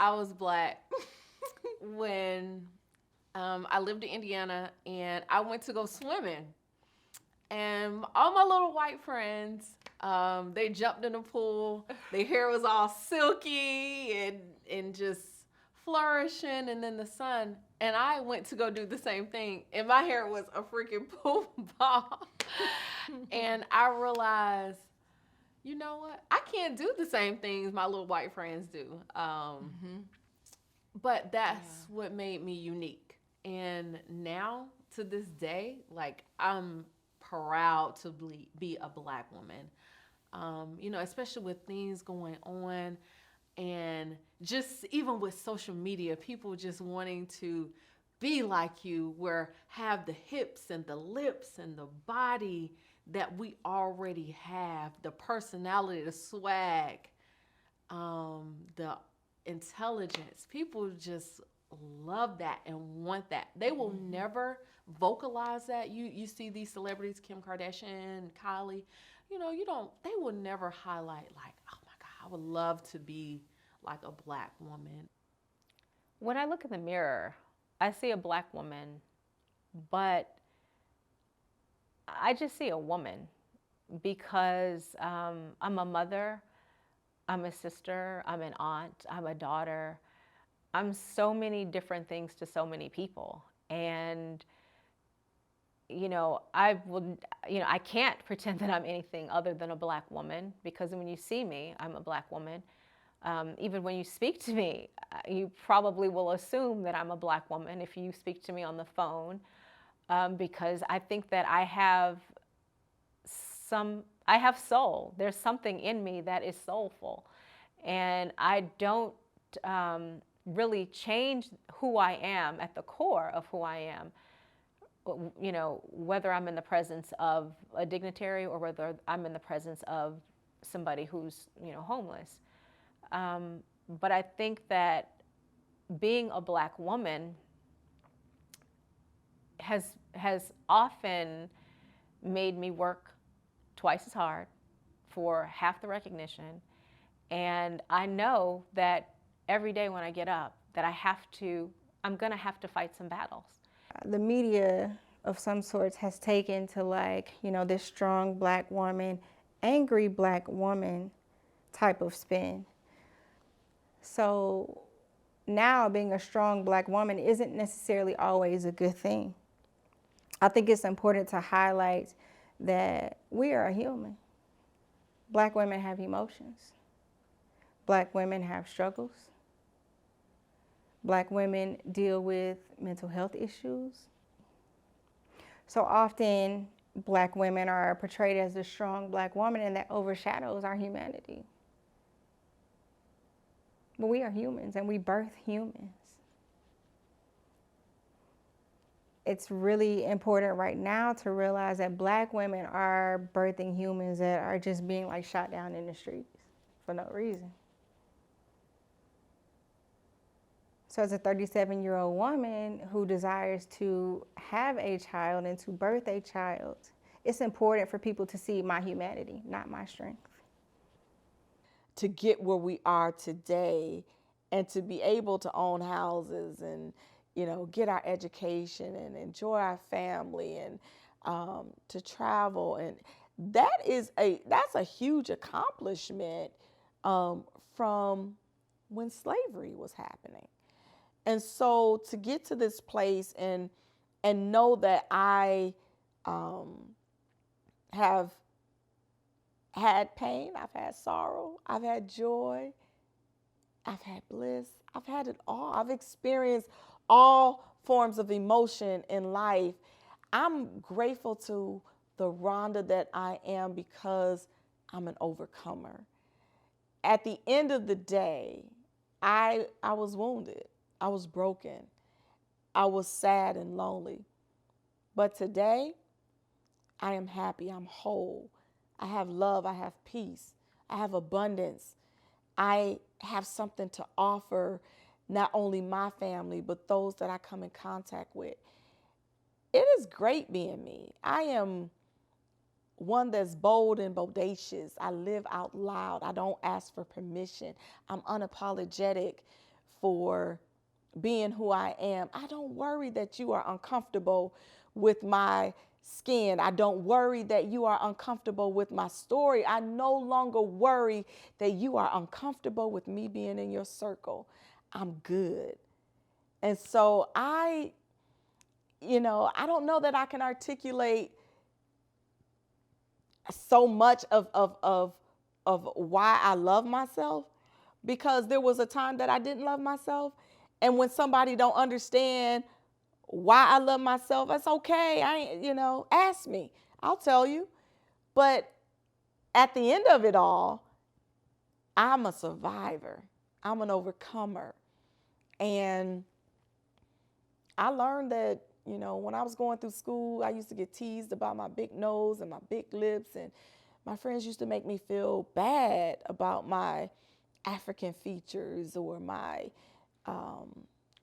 I was black when I lived in Indiana and I went to go swimming. And all my little white friends, they jumped in the pool. Their hair was all silky and just flourishing, and then the sun. And I went to go do the same thing, and my hair was a freaking pool ball. And I realized, you know what? I can't do the same things my little white friends do. But that's what made me unique. And now to this day, like I'm proud to be a black woman. Especially with things going on and just even with social media, people just wanting to be like you, where have the hips and the lips and the body that we already have, the personality, the swag, the intelligence. People just love that and want that. They will never vocalize that. You see these celebrities, Kim Kardashian, Kylie, you don't, they will never highlight like, oh my God, I would love to be like a black woman. When I look in the mirror, I see a black woman, but I just see a woman because I'm a mother, I'm a sister, I'm an aunt, I'm a daughter. I'm so many different things to so many people. And, I can't pretend that I'm anything other than a black woman because when you see me, I'm a black woman. Even when you speak to me, you probably will assume that I'm a black woman if you speak to me on the phone, because I think that I have soul. There's something in me that is soulful, and I don't really change who I am at the core of who I am. Whether I'm in the presence of a dignitary or whether I'm in the presence of somebody who's homeless. But I think that being a black woman has often made me work twice as hard for half the recognition. And I know that every day when I get up that I'm gonna have to fight some battles. The media of some sorts has taken to this strong black woman, angry black woman type of spin. So now being a strong black woman isn't necessarily always a good thing. I think it's important to highlight that we are a human. Black women have emotions. Black women have struggles. Black women deal with mental health issues. So often, black women are portrayed as a strong black woman, and that overshadows our humanity. But we are humans, and we birth humans. It's really important right now to realize that black women are birthing humans that are just being shot down in the streets for no reason. So as a 37-year-old woman who desires to have a child and to birth a child, it's important for people to see my humanity, not my strength. To get where we are today and to be able to own houses and, get our education and enjoy our family and to travel. And that's a huge accomplishment from when slavery was happening. And so to get to this place and know that I have had pain, I've had sorrow, I've had joy, I've had bliss, I've had it all. I've experienced all forms of emotion in life. I'm grateful to the Rhonda that I am because I'm an overcomer. At the end of the day, I was wounded. I was broken. I was sad and lonely. But today, I am happy. I'm whole. I have love. I have peace. I have abundance. I have something to offer not only my family, but those that I come in contact with. It is great being me. I am one that's bold and bodacious. I live out loud. I don't ask for permission. I'm unapologetic for being who I am. I don't worry that you are uncomfortable with my skin. I don't worry that you are uncomfortable with my story. I no longer worry that you are uncomfortable with me being in your circle. I'm good. And so I don't know that I can articulate so much of why I love myself, because there was a time that I didn't love myself. And when somebody don't understand why I love myself, that's okay. Ask me. I'll tell you. But at the end of it all, I'm a survivor. I'm an overcomer. And I learned that, when I was going through school, I used to get teased about my big nose and my big lips. And my friends used to make me feel bad about my African features or my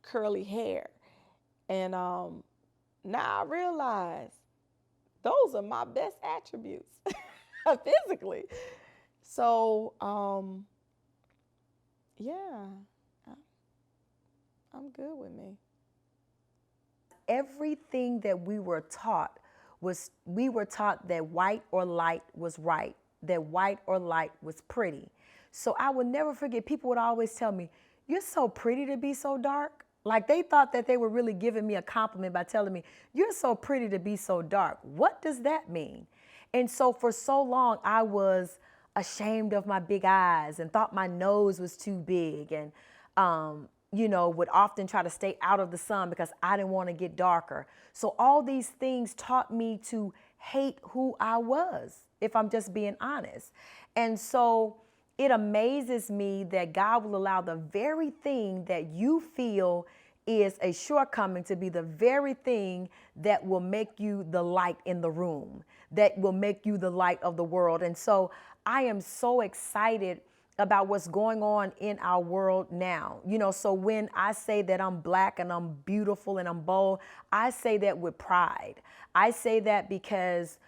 curly hair. And now I realize those are my best attributes physically. So, yeah, I'm good with me. Everything that we were taught that white or light was right, that white or light was pretty. So I would never forget, people would always tell me, "You're so pretty to be so dark." Like they thought that they were really giving me a compliment by telling me, "You're so pretty to be so dark." What does that mean? And so for so long, I was ashamed of my big eyes and thought my nose was too big, and would often try to stay out of the sun because I didn't want to get darker. So all these things taught me to hate who I was, if I'm just being honest. And so it amazes me that God will allow the very thing that you feel is a shortcoming to be the very thing that will make you the light in the room, that will make you the light of the world. And so I am so excited about what's going on in our world now. So when I say that I'm Black and I'm beautiful and I'm bold, I say that with pride. I say that because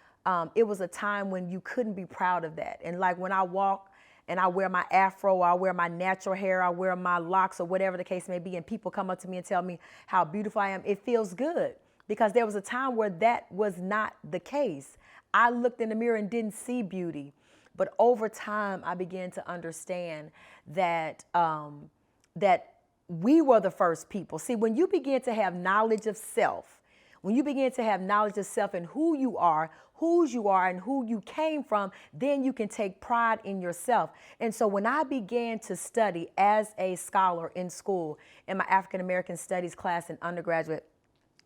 it was a time when you couldn't be proud of that. And like when I walk and I wear my afro, or I wear my natural hair, I wear my locks, or whatever the case may be, and people come up to me and tell me how beautiful I am, it feels good, because there was a time where that was not the case. I looked in the mirror and didn't see beauty. But over time, I began to understand that that we were the first people. See, when you begin to have knowledge of self, when you begin to have knowledge of self and who you are, whose you are, and who you came from, then you can take pride in yourself. And so when I began to study as a scholar in school, in my African American Studies class in undergraduate,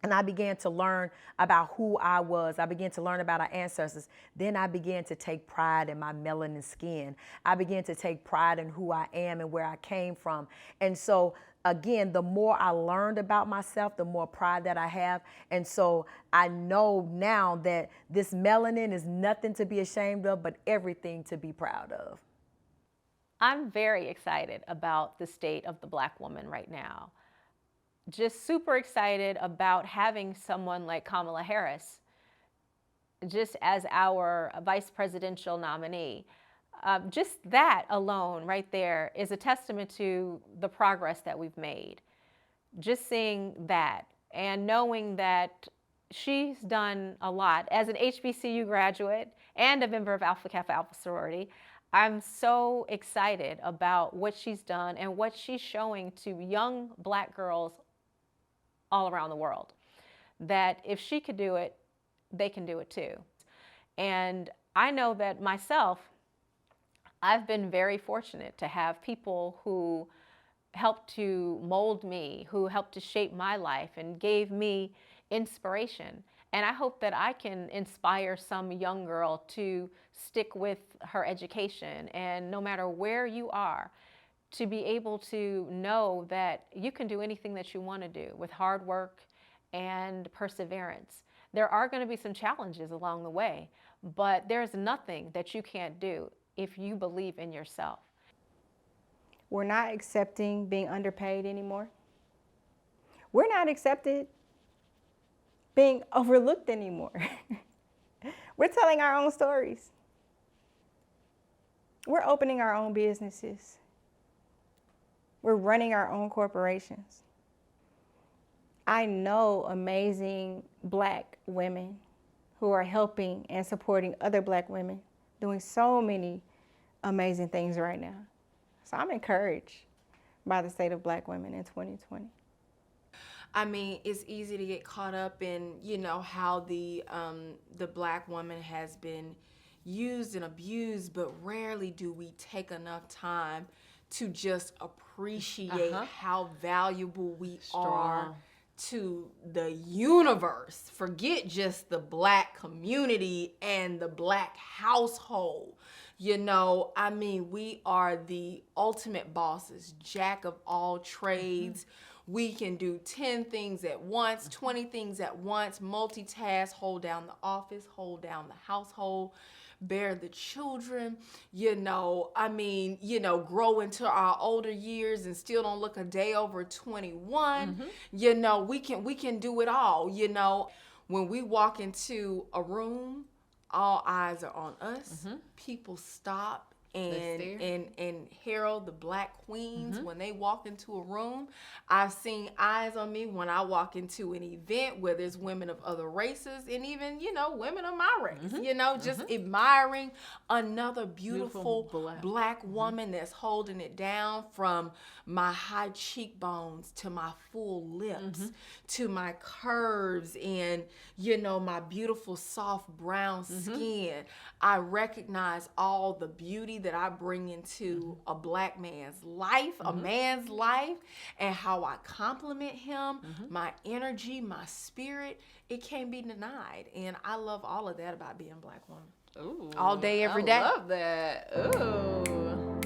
and I began to learn about who I was. I began to learn about our ancestors. Then I began to take pride in my melanin skin. I began to take pride in who I am and where I came from. And so, again, the more I learned about myself, the more pride that I have. And so I know now that this melanin is nothing to be ashamed of, but everything to be proud of. I'm very excited about the state of the Black woman right now. Just super excited about having someone like Kamala Harris just as our vice presidential nominee. Just that alone right there is a testament to the progress that we've made. Just seeing that and knowing that she's done a lot. As an HBCU graduate and a member of Alpha Kappa Alpha sorority, I'm so excited about what she's done and what she's showing to young Black girls all around the world, that if she could do it, they can do it too. And I know that myself, I've been very fortunate to have people who helped to mold me, who helped to shape my life and gave me inspiration. And I hope that I can inspire some young girl to stick with her education, and no matter where you are, to be able to know that you can do anything that you want to do with hard work and perseverance. There are going to be some challenges along the way, but there's nothing that you can't do if you believe in yourself. We're not accepting being underpaid anymore. We're not accepted being overlooked anymore. We're telling our own stories. We're opening our own businesses. We're running our own corporations. I know amazing black women who are helping and supporting other black women, doing so many amazing things right now. So I'm encouraged by the state of black women in 2020. I mean, it's easy to get caught up in, you know, how the black woman has been used and abused, but rarely do we take enough time to just appreciate how valuable we are to the universe. Forget just the black community and the black household. You know, I mean, we are the ultimate bosses, jack of all trades. We can do 10 things at once, 20 things at once, multitask, hold down the office, hold down the household, bear the children, you know, I mean, you know, grow into our older years and still don't look a day over 21. You know, we can do it all, you know. When we walk into a room, all eyes are on us. People stop and herald the black queens when they walk into a room. I've seen eyes on me when I walk into an event where there's women of other races and even, you know, women of my race, you know, just admiring another beautiful black woman that's holding it down, from my high cheekbones to my full lips to my curves and, you know, my beautiful soft brown skin. I recognize all the beauty that I bring into a black man's life, a man's life, and how I compliment him, my energy, my spirit. It can't be denied. And I love all of that about being a black woman. Ooh, All day, every day. I love that. Ooh.